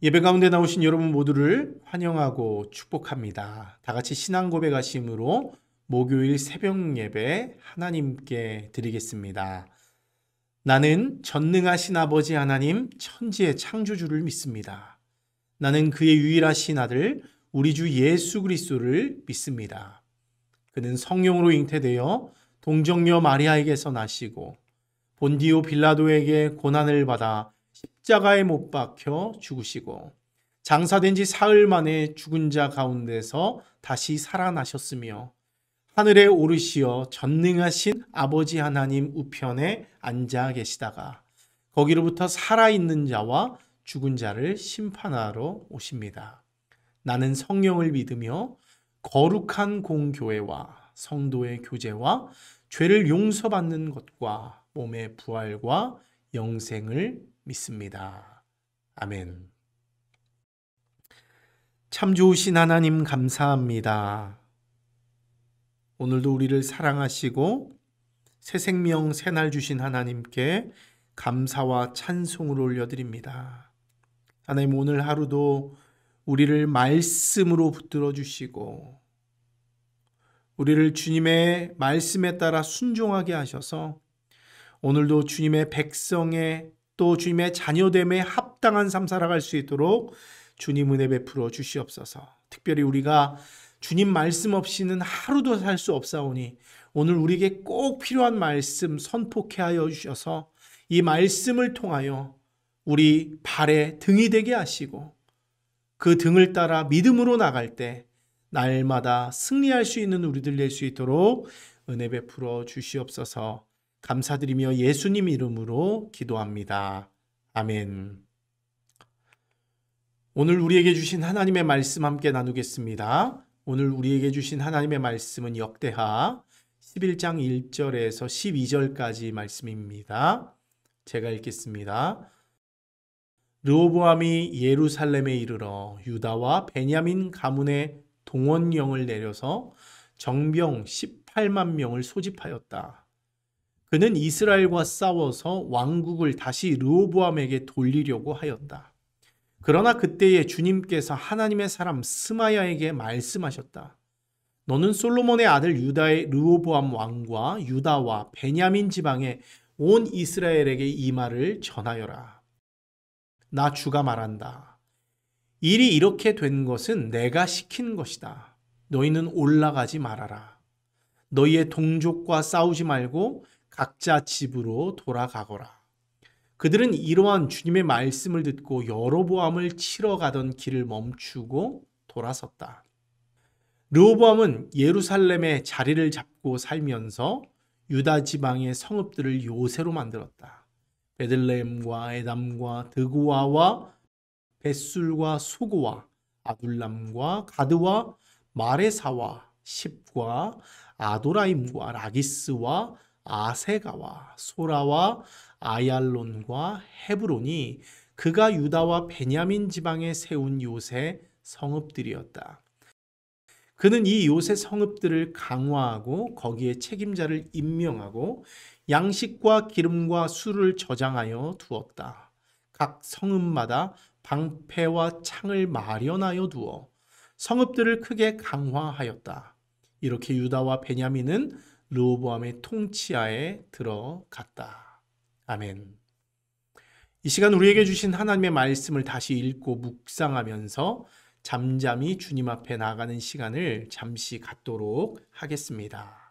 예배 가운데 나오신 여러분 모두를 환영하고 축복합니다. 다 같이 신앙 고백하심으로 목요일 새벽 예배 하나님께 드리겠습니다. 나는 전능하신 아버지 하나님 천지의 창조주를 믿습니다. 나는 그의 유일하신 아들 우리 주 예수 그리스도를 믿습니다. 그는 성령으로 잉태되어 동정녀 마리아에게서 나시고 본디오 빌라도에게 고난을 받아 십자가에 못 박혀 죽으시고 장사된 지 사흘 만에 죽은 자 가운데서 다시 살아나셨으며 하늘에 오르시어 전능하신 아버지 하나님 우편에 앉아 계시다가 거기로부터 살아있는 자와 죽은 자를 심판하러 오십니다. 나는 성령을 믿으며 거룩한 공교회와 성도의 교제와 죄를 용서받는 것과 몸의 부활과 영생을 믿습니다. 아멘. 참 좋으신 하나님 감사합니다. 오늘도 우리를 사랑하시고 새 생명 새날 주신 하나님께 감사와 찬송을 올려드립니다. 하나님, 오늘 하루도 우리를 말씀으로 붙들어 주시고 우리를 주님의 말씀에 따라 순종하게 하셔서 오늘도 주님의 백성의 또 주님의 자녀됨에 합당한 삶 살아갈 수 있도록 주님 은혜 베풀어 주시옵소서. 특별히 우리가 주님 말씀 없이는 하루도 살 수 없사오니 오늘 우리에게 꼭 필요한 말씀 선포케 하여 주셔서 이 말씀을 통하여 우리 발에 등이 되게 하시고 그 등을 따라 믿음으로 나갈 때 날마다 승리할 수 있는 우리들 될 수 있도록 은혜 베풀어 주시옵소서. 감사드리며 예수님 이름으로 기도합니다. 아멘. 오늘 우리에게 주신 하나님의 말씀 함께 나누겠습니다. 오늘 우리에게 주신 하나님의 말씀은 역대하 11장 1절에서 12절까지 말씀입니다. 제가 읽겠습니다. 르호보암이 예루살렘에 이르러 유다와 베냐민 가문의 동원령을 내려서 정병 18만 명을 소집하였다. 그는 이스라엘과 싸워서 왕국을 다시 르호보암에게 돌리려고 하였다. 그러나 그때에 주님께서 하나님의 사람 스마야에게 말씀하셨다. 너는 솔로몬의 아들 유다의 르호보암 왕과 유다와 베냐민 지방의 온 이스라엘에게 이 말을 전하여라. 나 주가 말한다. 일이 이렇게 된 것은 내가 시킨 것이다. 너희는 올라가지 말아라. 너희의 동족과 싸우지 말고 각자 집으로 돌아가거라. 그들은 이러한 주님의 말씀을 듣고 여로보암을 치러 가던 길을 멈추고 돌아섰다. 르호보암은 예루살렘에 자리를 잡고 살면서 유다 지방의 성읍들을 요새로 만들었다. 베들레헴과 에담과 드고아와 벳술과 소고와 아둘람과 가드와 마레사와 십과 아도라임과 라기스와 아세가와 소라와 아얄론과 헤브론이 그가 유다와 베냐민 지방에 세운 요새 성읍들이었다. 그는 이 요새 성읍들을 강화하고 거기에 책임자를 임명하고 양식과 기름과 술을 저장하여 두었다. 각 성읍마다 방패와 창을 마련하여 두어 성읍들을 크게 강화하였다. 이렇게 유다와 베냐민은 르호보암의 통치하에 들어갔다. 아멘. 이 시간 우리에게 주신 하나님의 말씀을 다시 읽고 묵상하면서 잠잠히 주님 앞에 나가는 시간을 잠시 갖도록 하겠습니다.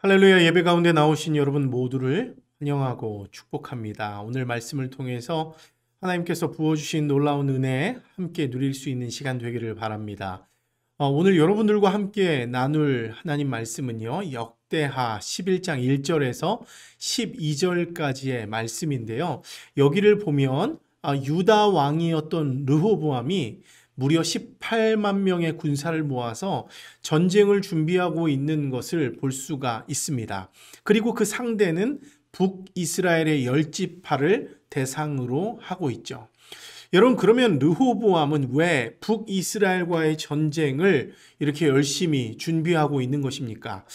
할렐루야. 예배 가운데 나오신 여러분 모두를 환영하고 축복합니다. 오늘 말씀을 통해서 하나님께서 부어주신 놀라운 은혜 함께 누릴 수 있는 시간 되기를 바랍니다. 오늘 여러분들과 함께 나눌 하나님 말씀은요, 역대하 11장 1절에서 12절까지의 말씀인데요. 여기를 보면 유다 왕이었던 르호보암이 무려 18만 명의 군사를 모아서 전쟁을 준비하고 있는 것을 볼 수가 있습니다. 그리고 그 상대는 북이스라엘의 10지파를 대상으로 하고 있죠. 여러분, 그러면 르호보암은 왜 북이스라엘과의 전쟁을 이렇게 열심히 준비하고 있는 것입니까?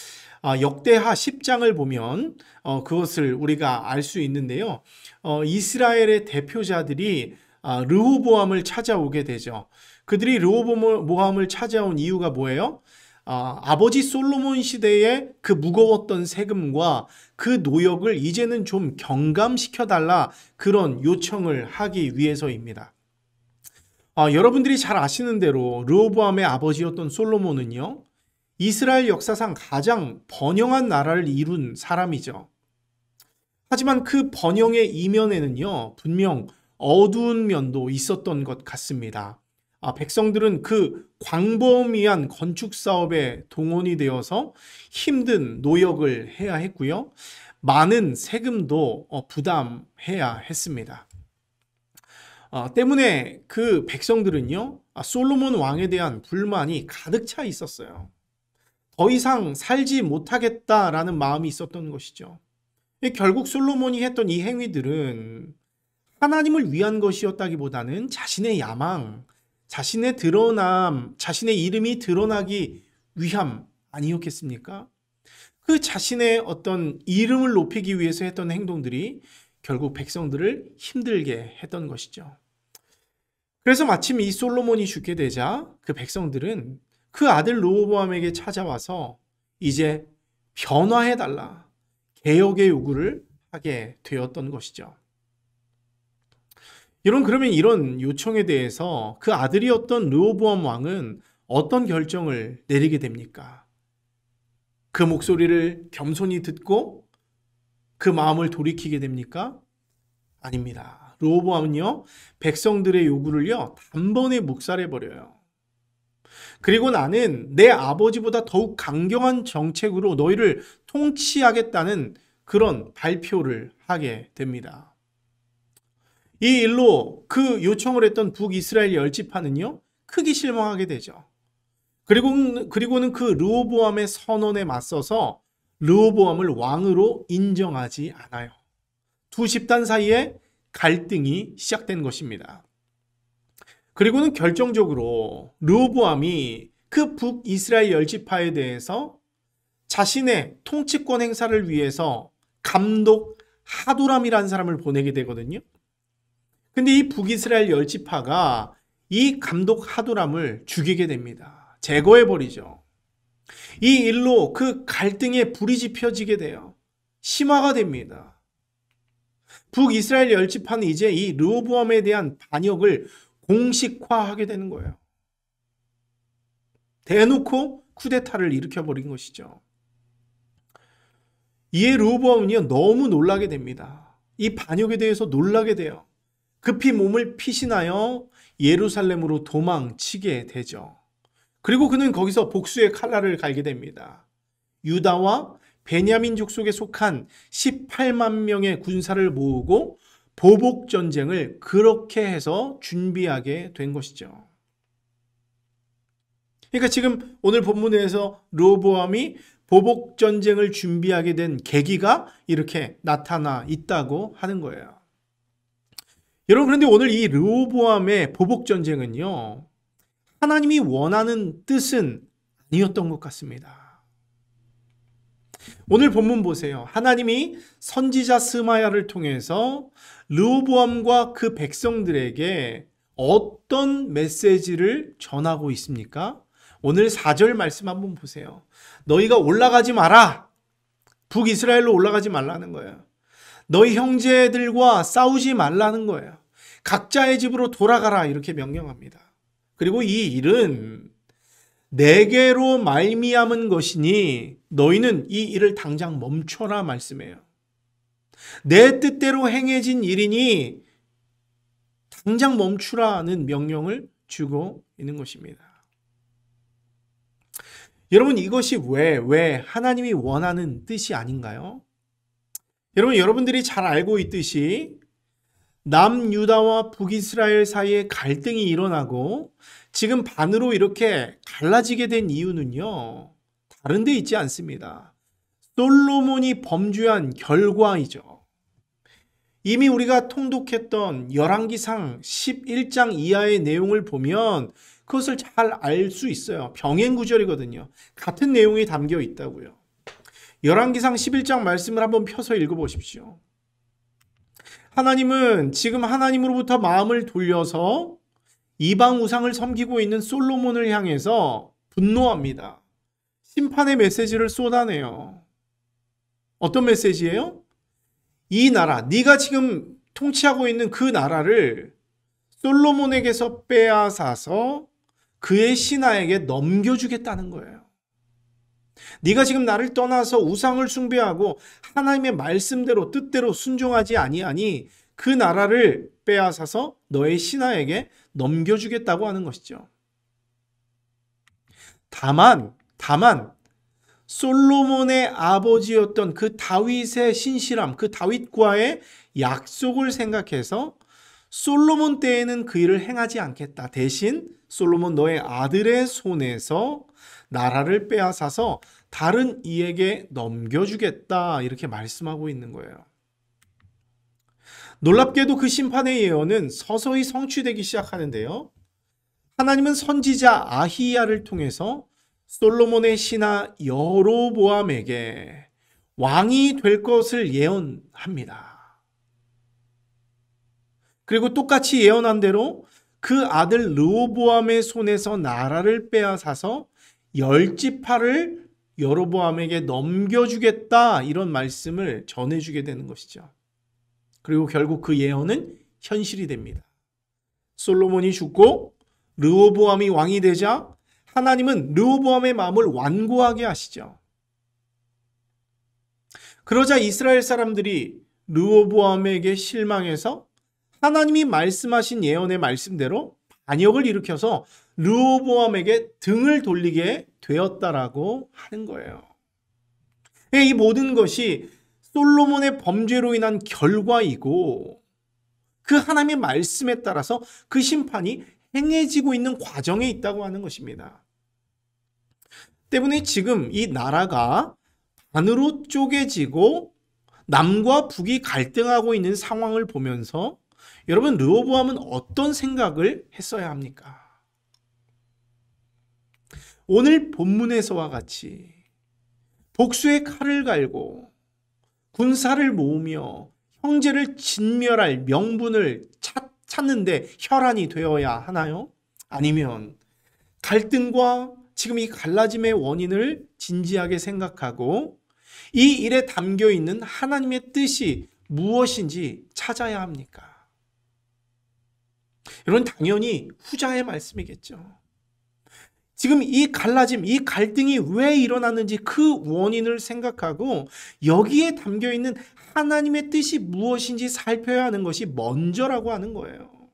역대하 10장을 보면 그것을 우리가 알 수 있는데요. 이스라엘의 대표자들이 르호보암을 찾아오게 되죠. 그들이 르호보암을 찾아온 이유가 뭐예요? 아버지 솔로몬 시대의 그 무거웠던 세금과 그 노역을 이제는 좀 경감시켜달라, 그런 요청을 하기 위해서입니다. 여러분들이 잘 아시는 대로 르호보암의 아버지였던 솔로몬은요, 이스라엘 역사상 가장 번영한 나라를 이룬 사람이죠. 하지만 그 번영의 이면에는요, 분명 어두운 면도 있었던 것 같습니다. 백성들은 그 광범위한 건축 사업에 동원이 되어서 힘든 노역을 해야 했고요. 많은 세금도 부담해야 했습니다. 때문에 그 백성들은요, 솔로몬 왕에 대한 불만이 가득 차 있었어요. 더 이상 살지 못하겠다라는 마음이 있었던 것이죠. 결국 솔로몬이 했던 이 행위들은 하나님을 위한 것이었다기보다는 자신의 야망, 자신의 드러남, 자신의 이름이 드러나기 위함 아니었겠습니까? 그 자신의 어떤 이름을 높이기 위해서 했던 행동들이 결국 백성들을 힘들게 했던 것이죠. 그래서 마침 이 솔로몬이 죽게 되자 그 백성들은 그 아들 르호보암에게 찾아와서 이제 변화해달라, 개혁의 요구를 하게 되었던 것이죠. 여러분, 그러면 이런 요청에 대해서 그 아들이었던 르호보암 왕은 어떤 결정을 내리게 됩니까? 그 목소리를 겸손히 듣고 그 마음을 돌이키게 됩니까? 아닙니다. 르호보암은요, 백성들의 요구를요, 단번에 묵살해버려요. 그리고 나는 내 아버지보다 더욱 강경한 정책으로 너희를 통치하겠다는 그런 발표를 하게 됩니다. 이 일로 그 요청을 했던 북이스라엘 10지파는요, 크게 실망하게 되죠. 그리고는 그 르호보암의 선언에 맞서서 르호보암을 왕으로 인정하지 않아요. 두 집단 사이에 갈등이 시작된 것입니다. 그리고는 결정적으로 르호보암이 그 북이스라엘 10지파에 대해서 자신의 통치권 행사를 위해서 감독 하도람이라는 사람을 보내게 되거든요. 근데 이 북이스라엘 10지파가 이 감독 하도람을 죽이게 됩니다. 제거해버리죠. 이 일로 그 갈등에 불이 지펴지게 돼요. 심화가 됩니다. 북이스라엘 10지파는 이제 이 르호보암에 대한 반역을 공식화하게 되는 거예요. 대놓고 쿠데타를 일으켜버린 것이죠. 이에 르호보암은요, 너무 놀라게 됩니다. 이 반역에 대해서 놀라게 돼요. 급히 몸을 피신하여 예루살렘으로 도망치게 되죠. 그리고 그는 거기서 복수의 칼날을 갈게 됩니다. 유다와 베냐민 족속에 속한 18만 명의 군사를 모으고 보복 전쟁을 그렇게 해서 준비하게 된 것이죠. 그러니까 지금 오늘 본문에서 르호보암이 보복 전쟁을 준비하게 된 계기가 이렇게 나타나 있다고 하는 거예요. 여러분, 그런데 오늘 이 르호보암의 보복 전쟁은요, 하나님이 원하는 뜻은 아니었던 것 같습니다. 오늘 본문 보세요. 하나님이 선지자 스마야를 통해서 르호보암과 그 백성들에게 어떤 메시지를 전하고 있습니까? 오늘 4절 말씀 한번 보세요. 너희가 올라가지 마라. 북이스라엘로 올라가지 말라는 거예요. 너희 형제들과 싸우지 말라는 거예요. 각자의 집으로 돌아가라, 이렇게 명령합니다. 그리고 이 일은 내게로 말미암은 것이니 너희는 이 일을 당장 멈춰라 말씀해요. 내 뜻대로 행해진 일이니 당장 멈추라는 명령을 주고 있는 것입니다. 여러분, 이것이 왜 하나님이 원하는 뜻이 아닌가요? 여러분, 여러분들이 잘 알고 있듯이 남유다와 북이스라엘 사이에 갈등이 일어나고 지금 반으로 이렇게 갈라지게 된 이유는요, 다른 데 있지 않습니다. 솔로몬이 범죄한 결과이죠. 이미 우리가 통독했던 열왕기상 11장 이하의 내용을 보면 그것을 잘 알 수 있어요. 병행구절이거든요. 같은 내용이 담겨 있다고요. 열왕기상 11장 말씀을 한번 펴서 읽어보십시오. 하나님은 지금 하나님으로부터 마음을 돌려서 이방 우상을 섬기고 있는 솔로몬을 향해서 분노합니다. 심판의 메시지를 쏟아내요. 어떤 메시지예요? 이 나라, 네가 지금 통치하고 있는 그 나라를 솔로몬에게서 빼앗아서 그의 신하에게 넘겨주겠다는 거예요. 네가 지금 나를 떠나서 우상을 숭배하고 하나님의 말씀대로 뜻대로 순종하지 아니하니 그 나라를 빼앗아서 너의 신하에게 넘겨주겠다고 하는 것이죠. 다만 솔로몬의 아버지였던 그 다윗의 신실함, 그 다윗과의 약속을 생각해서 솔로몬 때에는 그 일을 행하지 않겠다. 대신 솔로몬 너의 아들의 손에서 나라를 빼앗아서 다른 이에게 넘겨주겠다. 이렇게 말씀하고 있는 거예요. 놀랍게도 그 심판의 예언은 서서히 성취되기 시작하는데요. 하나님은 선지자 아히야를 통해서 솔로몬의 신하 여로보암에게 왕이 될 것을 예언합니다. 그리고 똑같이 예언한 대로 그 아들 르호보암의 손에서 나라를 빼앗아서 10지파를 여로보암에게 넘겨주겠다, 이런 말씀을 전해주게 되는 것이죠. 그리고 결국 그 예언은 현실이 됩니다. 솔로몬이 죽고 르호보암이 왕이 되자 하나님은 르호보암의 마음을 완고하게 하시죠. 그러자 이스라엘 사람들이 르호보암에게 실망해서 하나님이 말씀하신 예언의 말씀대로 반역을 일으켜서 르호보암에게 등을 돌리게 되었다라고 하는 거예요. 이 모든 것이 솔로몬의 범죄로 인한 결과이고 그 하나님의 말씀에 따라서 그 심판이 행해지고 있는 과정에 있다고 하는 것입니다. 때문에 지금 이 나라가 반으로 쪼개지고 남과 북이 갈등하고 있는 상황을 보면서 여러분, 르호보암은 어떤 생각을 했어야 합니까? 오늘 본문에서와 같이 복수의 칼을 갈고 군사를 모으며 형제를 진멸할 명분을 찾는데 혈안이 되어야 하나요? 아니면 갈등과 지금 이 갈라짐의 원인을 진지하게 생각하고 이 일에 담겨 있는 하나님의 뜻이 무엇인지 찾아야 합니까? 여러분, 당연히 후자의 말씀이겠죠. 지금 이 갈라짐, 이 갈등이 왜 일어났는지 그 원인을 생각하고 여기에 담겨 있는 하나님의 뜻이 무엇인지 살펴야 하는 것이 먼저라고 하는 거예요.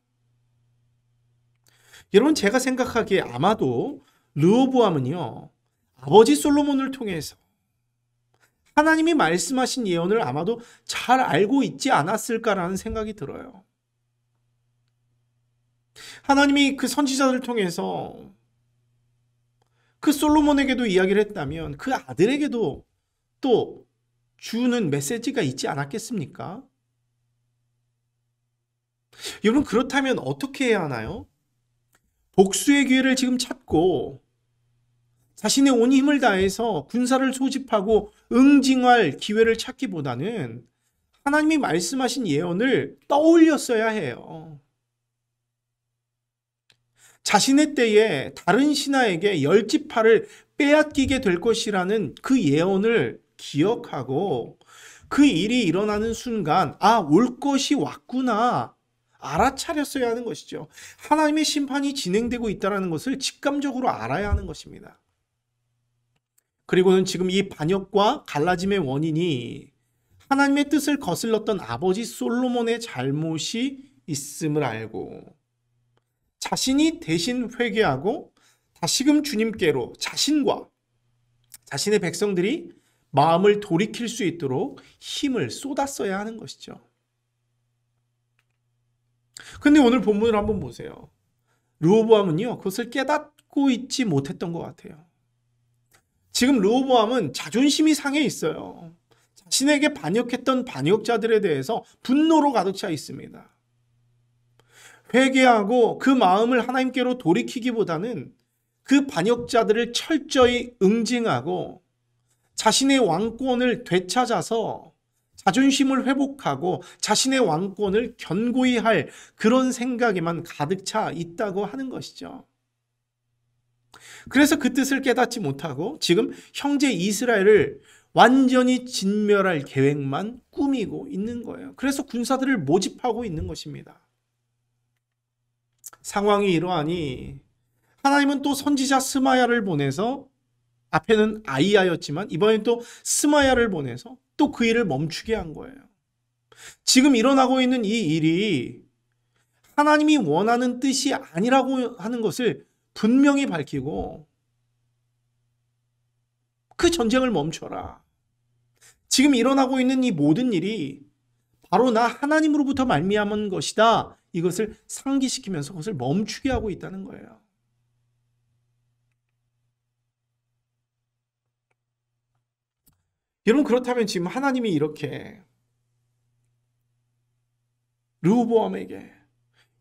여러분, 제가 생각하기에 아마도 르호보암은요, 아버지 솔로몬을 통해서 하나님이 말씀하신 예언을 아마도 잘 알고 있지 않았을까라는 생각이 들어요. 하나님이 그 선지자들을 통해서 그 솔로몬에게도 이야기를 했다면 그 아들에게도 또 주는 메시지가 있지 않았겠습니까? 여러분, 그렇다면 어떻게 해야 하나요? 복수의 기회를 지금 찾고 자신의 온 힘을 다해서 군사를 소집하고 응징할 기회를 찾기보다는 하나님이 말씀하신 예언을 떠올렸어야 해요. 자신의 때에 다른 신하에게 10지파를 빼앗기게 될 것이라는 그 예언을 기억하고 그 일이 일어나는 순간 올 것이 왔구나 알아차렸어야 하는 것이죠. 하나님의 심판이 진행되고 있다는 것을 직감적으로 알아야 하는 것입니다. 그리고는 지금 이 반역과 갈라짐의 원인이 하나님의 뜻을 거슬렀던 아버지 솔로몬의 잘못이 있음을 알고 자신이 대신 회개하고 다시금 주님께로 자신과 자신의 백성들이 마음을 돌이킬 수 있도록 힘을 쏟았어야 하는 것이죠. 근데 오늘 본문을 한번 보세요. 르호보암은요, 그것을 깨닫고 있지 못했던 것 같아요. 지금 르호보암은 자존심이 상해 있어요. 자신에게 반역했던 반역자들에 대해서 분노로 가득 차 있습니다. 회개하고 그 마음을 하나님께로 돌이키기보다는 그 반역자들을 철저히 응징하고 자신의 왕권을 되찾아서 자존심을 회복하고 자신의 왕권을 견고히 할 그런 생각에만 가득 차 있다고 하는 것이죠. 그래서 그 뜻을 깨닫지 못하고 지금 형제 이스라엘을 완전히 진멸할 계획만 꾸미고 있는 거예요. 그래서 군사들을 모집하고 있는 것입니다. 상황이 이러하니 하나님은 또 선지자 스마야를 보내서, 앞에는 아이야였지만 이번엔 또 스마야를 보내서 또 그 일을 멈추게 한 거예요. 지금 일어나고 있는 이 일이 하나님이 원하는 뜻이 아니라고 하는 것을 분명히 밝히고 그 전쟁을 멈춰라. 지금 일어나고 있는 이 모든 일이 바로 나 하나님으로부터 말미암은 것이다. 이것을 상기시키면서 그것을 멈추게 하고 있다는 거예요. 여러분, 그렇다면 지금 하나님이 이렇게 르호보암에게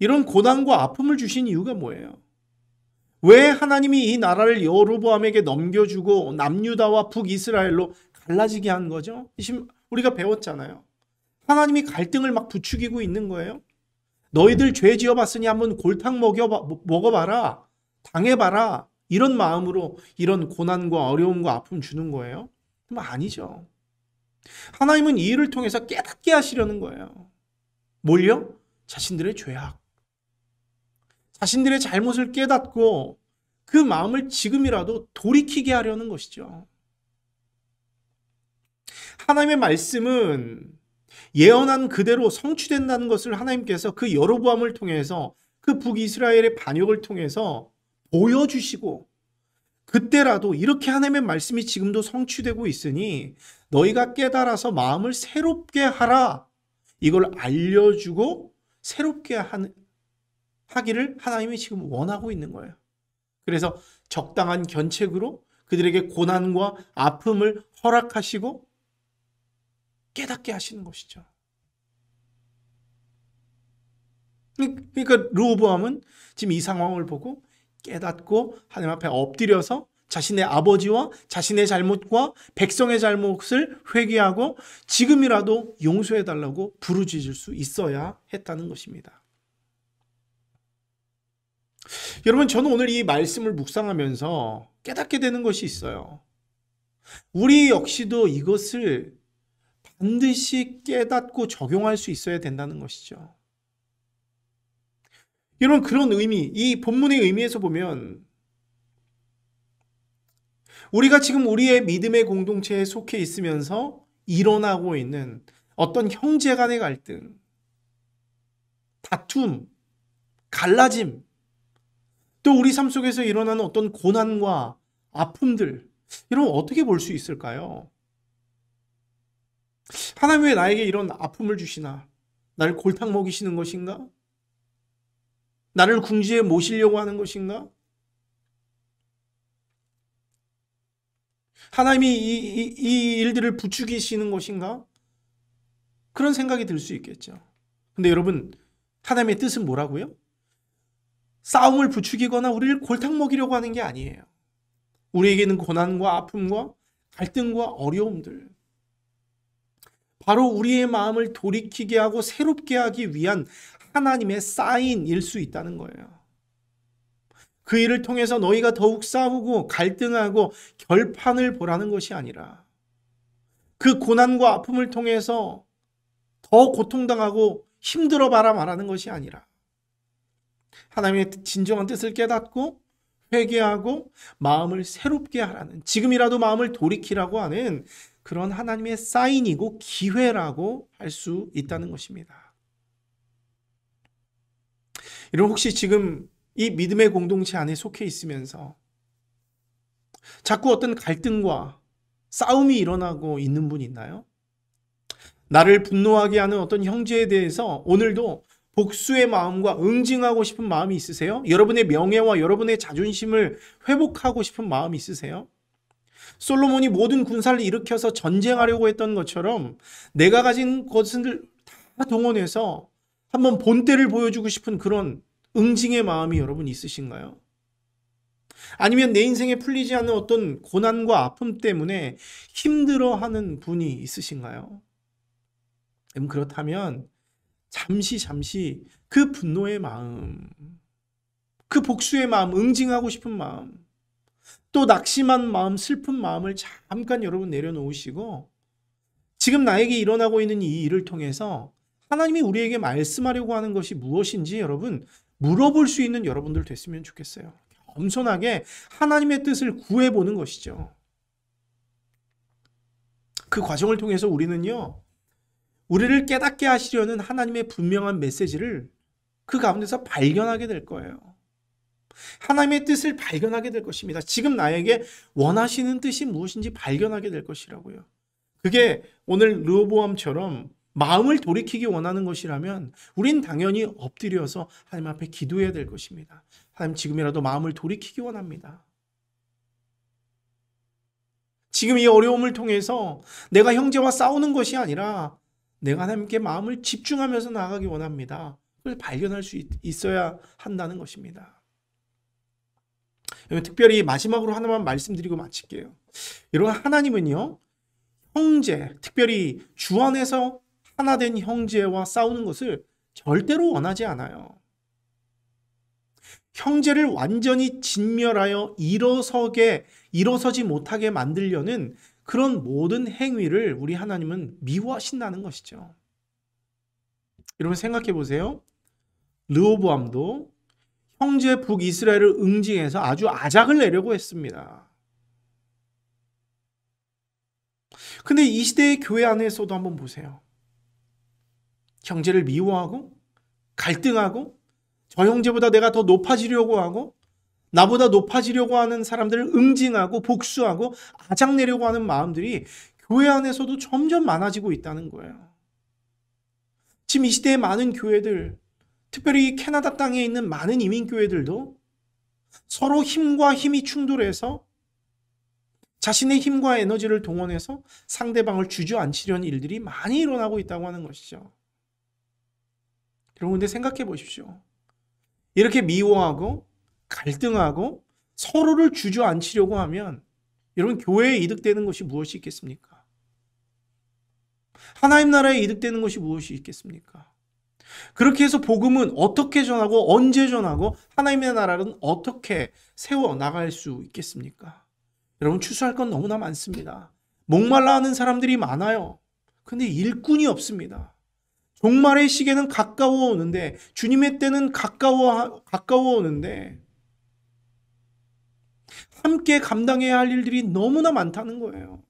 이런 고난과 아픔을 주신 이유가 뭐예요? 왜 하나님이 이 나라를 여로보암에게 넘겨주고 남유다와 북이스라엘로 갈라지게 한 거죠? 지금 우리가 배웠잖아요. 하나님이 갈등을 막 부추기고 있는 거예요. 너희들 죄 지어봤으니 한번 골탕 먹어봐라, 당해봐라, 이런 마음으로 이런 고난과 어려움과 아픔 주는 거예요? 아니죠. 하나님은 이 일을 통해서 깨닫게 하시려는 거예요. 뭘요? 자신들의 죄악, 자신들의 잘못을 깨닫고 그 마음을 지금이라도 돌이키게 하려는 것이죠. 하나님의 말씀은 예언한 그대로 성취된다는 것을 하나님께서 그 여로보암을 통해서, 그 북이스라엘의 반역을 통해서 보여주시고, 그때라도 이렇게 하나님의 말씀이 지금도 성취되고 있으니 너희가 깨달아서 마음을 새롭게 하라, 이걸 알려주고 새롭게 하기를 하나님이 지금 원하고 있는 거예요. 그래서 적당한 견책으로 그들에게 고난과 아픔을 허락하시고 깨닫게 하시는 것이죠. 그러니까 르호보암은 지금 이 상황을 보고 깨닫고 하나님 앞에 엎드려서 자신의 아버지와 자신의 잘못과 백성의 잘못을 회개하고 지금이라도 용서해달라고 부르짖을 수 있어야 했다는 것입니다. 여러분, 저는 오늘 이 말씀을 묵상하면서 깨닫게 되는 것이 있어요. 우리 역시도 이것을 반드시 깨닫고 적용할 수 있어야 된다는 것이죠. 여러분, 그런 의미, 이 본문의 의미에서 보면 우리가 지금 우리의 믿음의 공동체에 속해 있으면서 일어나고 있는 어떤 형제 간의 갈등, 다툼, 갈라짐, 또 우리 삶 속에서 일어나는 어떤 고난과 아픔들, 여러분 어떻게 볼 수 있을까요? 하나님 왜 나에게 이런 아픔을 주시나? 나를 골탕 먹이시는 것인가? 나를 궁지에 모시려고 하는 것인가? 하나님이 이 일들을 부추기시는 것인가? 그런 생각이 들 수 있겠죠. 근데 여러분, 하나님의 뜻은 뭐라고요? 싸움을 부추기거나 우리를 골탕 먹이려고 하는 게 아니에요. 우리에게는 고난과 아픔과 갈등과 어려움들, 바로 우리의 마음을 돌이키게 하고 새롭게 하기 위한 하나님의 사인일 수 있다는 거예요. 그 일을 통해서 너희가 더욱 싸우고 갈등하고 결판을 보라는 것이 아니라, 그 고난과 아픔을 통해서 더 고통당하고 힘들어 봐라 말하는 것이 아니라, 하나님의 진정한 뜻을 깨닫고 회개하고 마음을 새롭게 하라는, 지금이라도 마음을 돌이키라고 하는 그런 하나님의 사인이고 기회라고 할 수 있다는 것입니다. 여러분, 혹시 지금 이 믿음의 공동체 안에 속해 있으면서 자꾸 어떤 갈등과 싸움이 일어나고 있는 분 있나요? 나를 분노하게 하는 어떤 형제에 대해서 오늘도 복수의 마음과 응징하고 싶은 마음이 있으세요? 여러분의 명예와 여러분의 자존심을 회복하고 싶은 마음이 있으세요? 솔로몬이 모든 군사를 일으켜서 전쟁하려고 했던 것처럼 내가 가진 것을 다 동원해서 한번 본때를 보여주고 싶은 그런 응징의 마음이 여러분 있으신가요? 아니면 내 인생에 풀리지 않는 어떤 고난과 아픔 때문에 힘들어하는 분이 있으신가요? 그렇다면 잠시 그 분노의 마음, 그 복수의 마음, 응징하고 싶은 마음, 또 낙심한 마음, 슬픈 마음을 잠깐 여러분 내려놓으시고 지금 나에게 일어나고 있는 이 일을 통해서 하나님이 우리에게 말씀하려고 하는 것이 무엇인지 여러분 물어볼 수 있는 여러분들 됐으면 좋겠어요. 겸손하게 하나님의 뜻을 구해보는 것이죠. 그 과정을 통해서 우리는요, 우리를 깨닫게 하시려는 하나님의 분명한 메시지를 그 가운데서 발견하게 될 거예요. 하나님의 뜻을 발견하게 될 것입니다. 지금 나에게 원하시는 뜻이 무엇인지 발견하게 될 것이라고요. 그게 오늘 르호보암처럼 마음을 돌이키기 원하는 것이라면 우린 당연히 엎드려서 하나님 앞에 기도해야 될 것입니다. 하나님, 지금이라도 마음을 돌이키기 원합니다. 지금 이 어려움을 통해서 내가 형제와 싸우는 것이 아니라 내가 하나님께 마음을 집중하면서 나아가기 원합니다. 그걸 발견할 수 있어야 한다는 것입니다. 특별히 마지막으로 하나만 말씀드리고 마칠게요. 여러분, 하나님은요, 형제, 특별히 주 안에서 하나 된 형제와 싸우는 것을 절대로 원하지 않아요. 형제를 완전히 진멸하여 일어서지 못하게 만들려는 그런 모든 행위를 우리 하나님은 미워하신다는 것이죠. 여러분, 생각해 보세요. 르호보암도 형제 북이스라엘을 응징해서 아주 아작을 내려고 했습니다. 근데 이 시대의 교회 안에서도 한번 보세요. 형제를 미워하고 갈등하고 저 형제보다 내가 더 높아지려고 하고 나보다 높아지려고 하는 사람들을 응징하고 복수하고 아작내려고 하는 마음들이 교회 안에서도 점점 많아지고 있다는 거예요. 지금 이 시대의 많은 교회들, 특별히 캐나다 땅에 있는 많은 이민교회들도 서로 힘과 힘이 충돌해서 자신의 힘과 에너지를 동원해서 상대방을 주저앉히려는 일들이 많이 일어나고 있다고 하는 것이죠. 여러분, 근데 생각해 보십시오. 이렇게 미워하고 갈등하고 서로를 주저앉히려고 하면 여러분, 교회에 이득되는 것이 무엇이 있겠습니까? 하나님 나라에 이득되는 것이 무엇이 있겠습니까? 그렇게 해서 복음은 어떻게 전하고 언제 전하고 하나님의 나라는 어떻게 세워나갈 수 있겠습니까? 여러분, 추수할 건 너무나 많습니다. 목말라 하는 사람들이 많아요. 근데 일꾼이 없습니다. 종말의 시계는 가까워 오는데, 주님의 때는 가까워 오는데 함께 감당해야 할 일들이 너무나 많다는 거예요.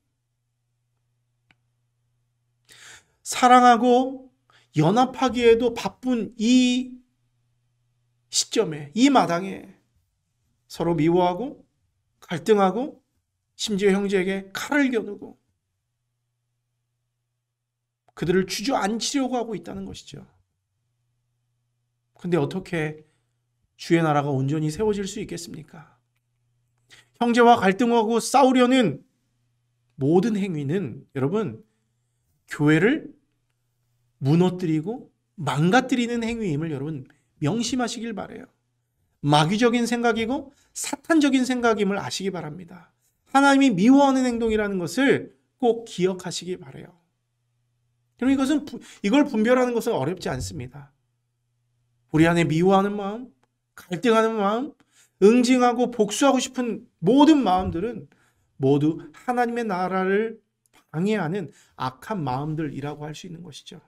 사랑하고 연합하기에도 바쁜 이 시점에, 이 마당에 서로 미워하고 갈등하고 심지어 형제에게 칼을 겨누고 그들을 주저앉히려고 하고 있다는 것이죠. 근데 어떻게 주의 나라가 온전히 세워질 수 있겠습니까? 형제와 갈등하고 싸우려는 모든 행위는 여러분, 교회를 무너뜨리고 망가뜨리는 행위임을 여러분 명심하시길 바라요. 마귀적인 생각이고 사탄적인 생각임을 아시기 바랍니다. 하나님이 미워하는 행동이라는 것을 꼭 기억하시기 바라요. 여러분, 이걸 분별하는 것은 어렵지 않습니다. 우리 안에 미워하는 마음, 갈등하는 마음, 응징하고 복수하고 싶은 모든 마음들은 모두 하나님의 나라를 방해하는 악한 마음들이라고 할 수 있는 것이죠.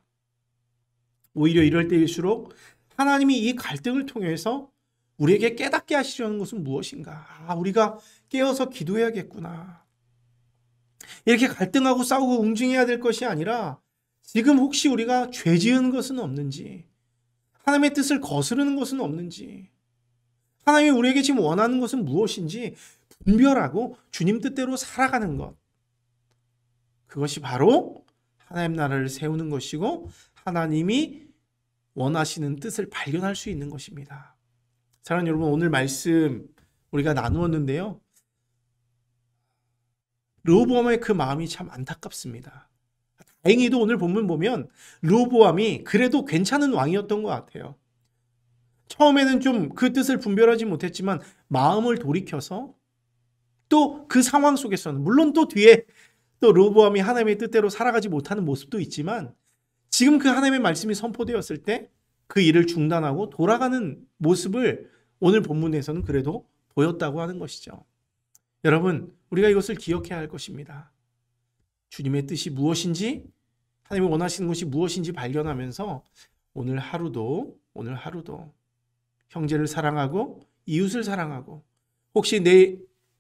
오히려 이럴 때일수록 하나님이 이 갈등을 통해서 우리에게 깨닫게 하시려는 것은 무엇인가? 우리가 깨어서 기도해야겠구나. 이렇게 갈등하고 싸우고 웅중해야 될 것이 아니라 지금 혹시 우리가 죄 지은 것은 없는지, 하나님의 뜻을 거스르는 것은 없는지, 하나님이 우리에게 지금 원하는 것은 무엇인지 분별하고 주님 뜻대로 살아가는 것. 그것이 바로 하나님 나라를 세우는 것이고 하나님이 원하시는 뜻을 발견할 수 있는 것입니다. 사랑하는 여러분, 오늘 말씀 우리가 나누었는데요. 르호보암의 그 마음이 참 안타깝습니다. 다행히도 오늘 본문 보면 르호보암이 그래도 괜찮은 왕이었던 것 같아요. 처음에는 좀 그 뜻을 분별하지 못했지만 마음을 돌이켜서 또 그 상황 속에서는 물론 또 뒤에 또 르호보암이 하나님의 뜻대로 살아가지 못하는 모습도 있지만 지금 그 하나님의 말씀이 선포되었을 때 그 일을 중단하고 돌아가는 모습을 오늘 본문에서는 그래도 보였다고 하는 것이죠. 여러분, 우리가 이것을 기억해야 할 것입니다. 주님의 뜻이 무엇인지, 하나님이 원하시는 것이 무엇인지 발견하면서 오늘 하루도 형제를 사랑하고 이웃을 사랑하고 혹시 내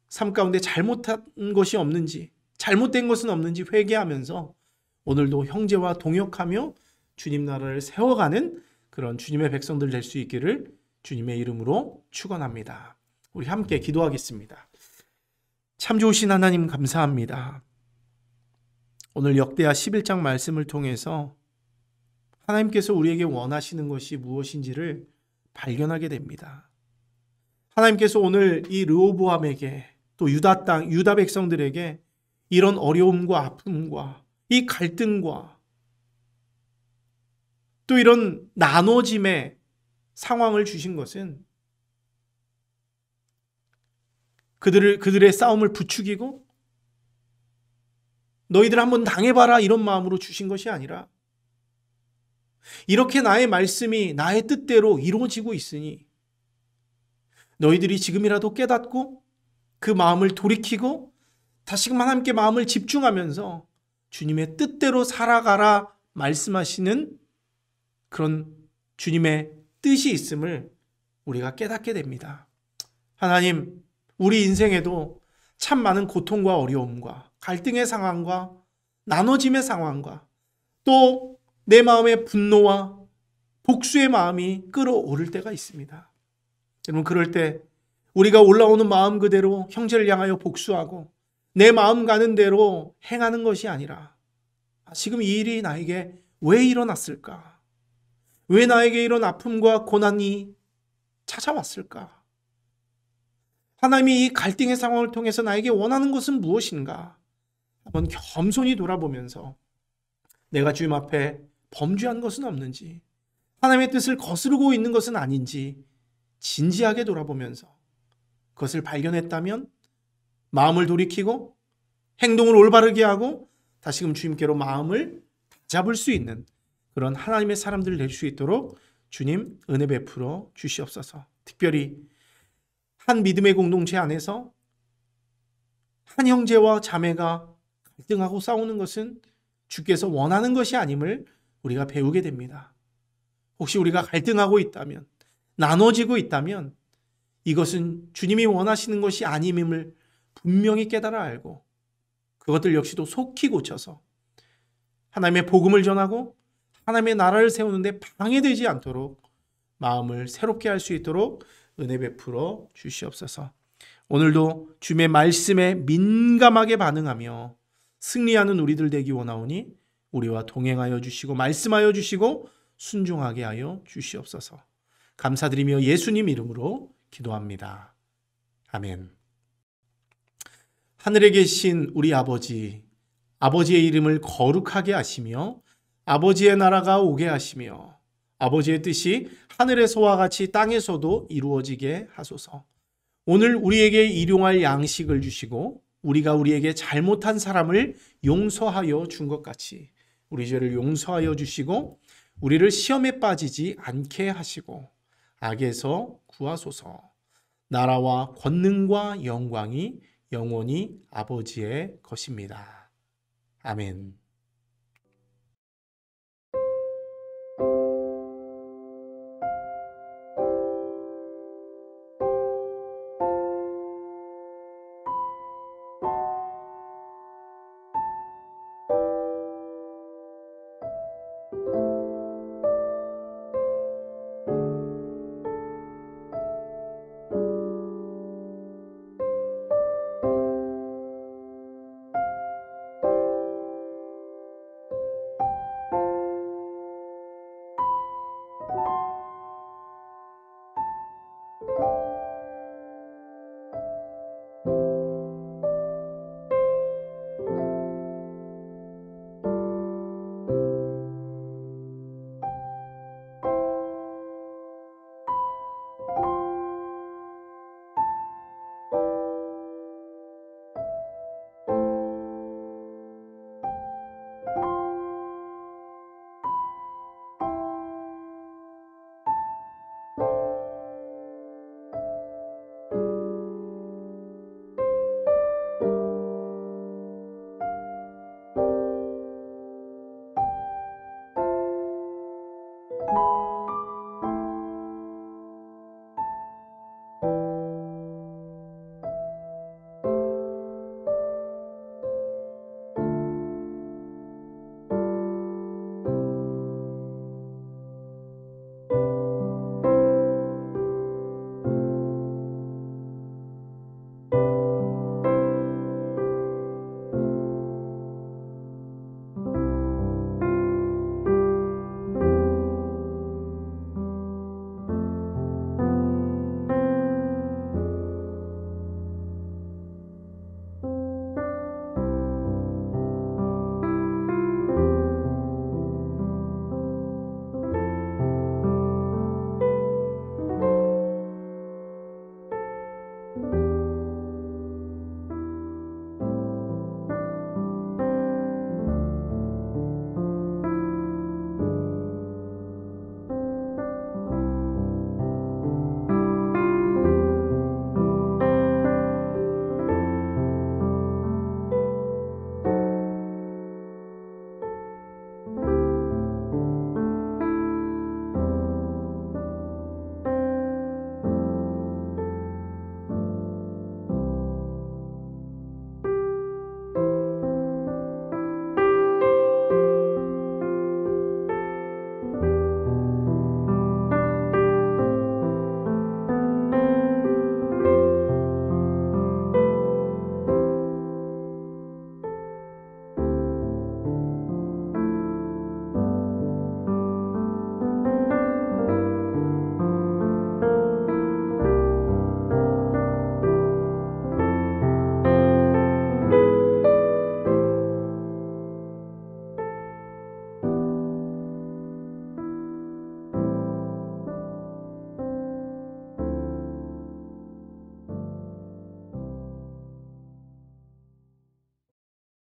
삶 가운데 잘못한 것이 없는지, 잘못된 것은 없는지 회개하면서 오늘도 형제와 동역하며 주님 나라를 세워가는 그런 주님의 백성들 될 수 있기를 주님의 이름으로 축원합니다. 우리 함께 기도하겠습니다. 참 좋으신 하나님 감사합니다. 오늘 역대하 11장 말씀을 통해서 하나님께서 우리에게 원하시는 것이 무엇인지를 발견하게 됩니다. 하나님께서 오늘 이 르호보암에게 또 유다 백성들에게 이런 어려움과 아픔과 이 갈등과 또 이런 나눠짐의 상황을 주신 것은 그들의 싸움을 부추기고 너희들 한번 당해봐라 이런 마음으로 주신 것이 아니라 이렇게 나의 말씀이 나의 뜻대로 이루어지고 있으니 너희들이 지금이라도 깨닫고 그 마음을 돌이키고 다시금 하나님께 마음을 집중하면서 주님의 뜻대로 살아가라 말씀하시는 그런 주님의 뜻이 있음을 우리가 깨닫게 됩니다. 하나님, 우리 인생에도 참 많은 고통과 어려움과 갈등의 상황과 나눠짐의 상황과 또 내 마음의 분노와 복수의 마음이 끌어오를 때가 있습니다. 여러분, 그럴 때 우리가 올라오는 마음 그대로 형제를 향하여 복수하고 내 마음 가는 대로 행하는 것이 아니라 지금 이 일이 나에게 왜 일어났을까? 왜 나에게 이런 아픔과 고난이 찾아왔을까? 하나님이 이 갈등의 상황을 통해서 나에게 원하는 것은 무엇인가? 한번 겸손히 돌아보면서 내가 주님 앞에 범죄한 것은 없는지, 하나님의 뜻을 거스르고 있는 것은 아닌지 진지하게 돌아보면서 그것을 발견했다면 마음을 돌이키고 행동을 올바르게 하고 다시금 주님께로 마음을 잡을 수 있는 그런 하나님의 사람들 될 수 있도록 주님 은혜 베풀어 주시옵소서. 특별히 한 믿음의 공동체 안에서 한 형제와 자매가 갈등하고 싸우는 것은 주께서 원하는 것이 아님을 우리가 배우게 됩니다. 혹시 우리가 갈등하고 있다면, 나눠지고 있다면 이것은 주님이 원하시는 것이 아님임을 분명히 깨달아 알고 그것들 역시도 속히 고쳐서 하나님의 복음을 전하고 하나님의 나라를 세우는데 방해되지 않도록 마음을 새롭게 할 수 있도록 은혜 베풀어 주시옵소서. 오늘도 주님의 말씀에 민감하게 반응하며 승리하는 우리들 되기 원하오니 우리와 동행하여 주시고 말씀하여 주시고 순종하게 하여 주시옵소서. 감사드리며 예수님 이름으로 기도합니다. 아멘. 하늘에 계신 우리 아버지, 아버지의 이름을 거룩하게 하시며 아버지의 나라가 오게 하시며 아버지의 뜻이 하늘에서와 같이 땅에서도 이루어지게 하소서. 오늘 우리에게 일용할 양식을 주시고 우리가 우리에게 잘못한 사람을 용서하여 준 것 같이 우리 죄를 용서하여 주시고 우리를 시험에 빠지지 않게 하시고 악에서 구하소서. 나라와 권능과 영광이 영원히 아버지의 것입니다. 아멘.